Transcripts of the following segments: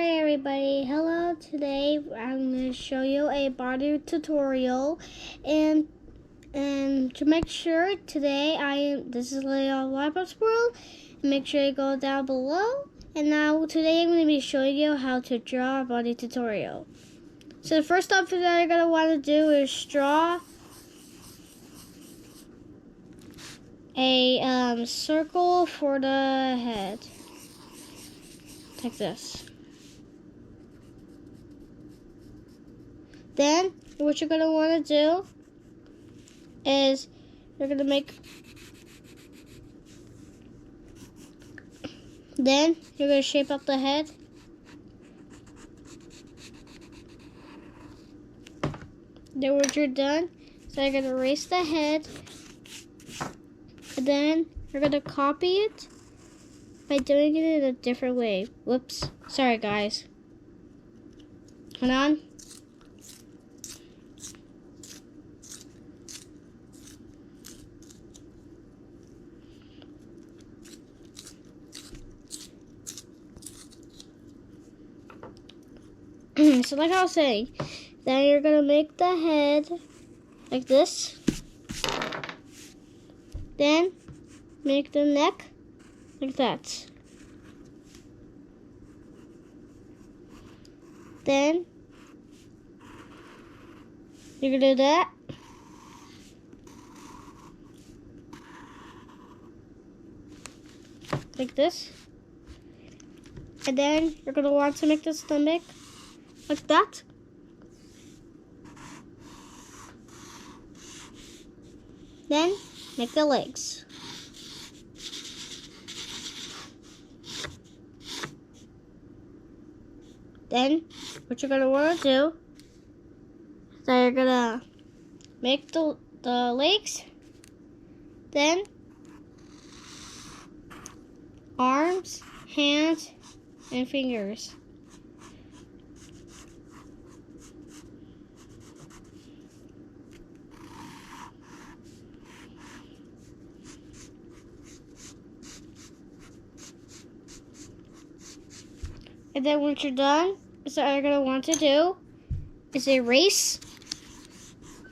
Alright everybody, hello. Today I'm going to show you a body tutorial, and to make sure today this is Leo Roblox World. Make sure you go down below. And now today I'm going to be showing you how to draw a body tutorial. So the first stuff that you're going to want to do is draw a circle for the head, like this. Then what you're going to want to do is you're going to shape up the head. Then once you're done, so you're going to erase the head, and then you're going to copy it by doing it in a different way. Whoops, sorry guys. Hold on. So like I was saying, then you're going to make the head like this. Then make the neck like that. Then you're going to do that. Like this. And then you're going to want to make the stomach like that. Then make the legs. Then what you're going to want to do is that you're going to make the legs. Then arms, hands, and fingers. And then once you're done, so what you're going to want to do is erase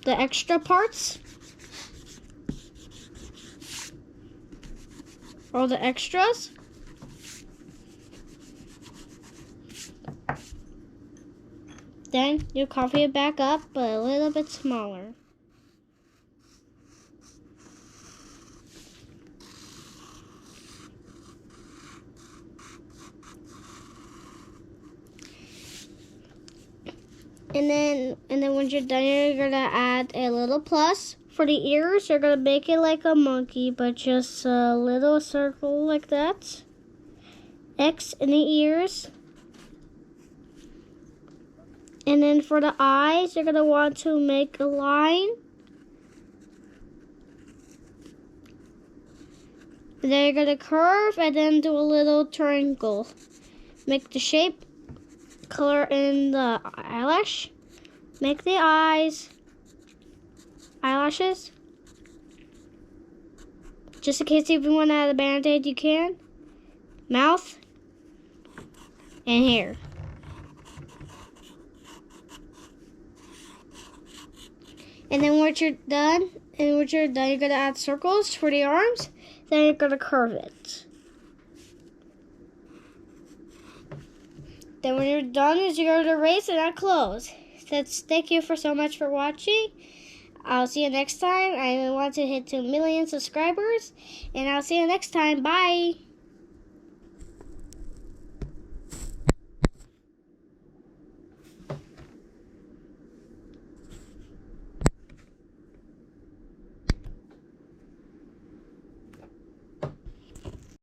the extra parts, all the extras. Then you copy it back up, but a little bit smaller. And then once you're done, you're gonna add a little plus for the ears. You're gonna make it like a monkey, but just a little circle like that. X in the ears. And then for the eyes, you're gonna want to make a line. And then you're gonna curve and then do a little triangle. Make the shape. Color in the eyelash. Make the eyelashes. Just in case if you want to add a band-aid, you can. Mouth and hair. And then once you're done, you're gonna add circles for the arms. Then you're gonna curve it. Then when you're done, you're going to erase and not close. Thank you so much for watching. I'll see you next time. I want to hit 2 million subscribers. And I'll see you next time. Bye.